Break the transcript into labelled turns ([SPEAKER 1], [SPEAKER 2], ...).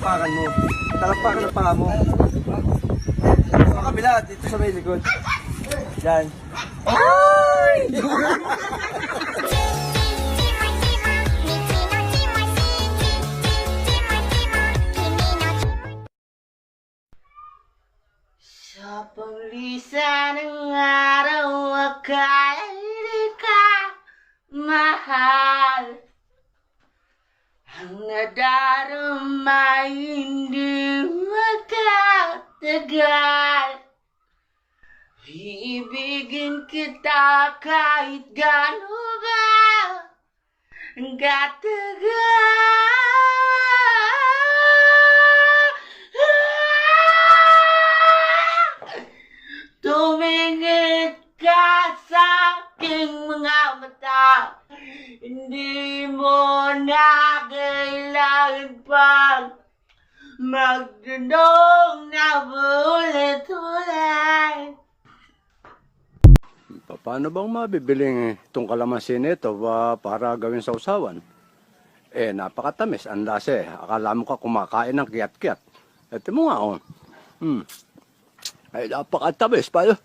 [SPEAKER 1] talampakan mo. Talampakan ng paa mo. Sa kabila, dito sa may likod. Yan. Ay!
[SPEAKER 2] Sa paglisan ng araw, akala di ka mahal. Ang nadarama hindi magtatagal. Iibigin kita kahit gaano ka katagal. Tumingin ka sa aking mga mata. Hindi mo na kailangan pang magdunong na ulit-ulit.
[SPEAKER 3] Paano bang mabibiling itong kalamansi nito para gawin sa usawan? Napakatamis. Ang lasa eh. Akala mo ka kumakain ng kiyat-kiyat. Ito mo nga, oh. Ay, napakatamis. Paano?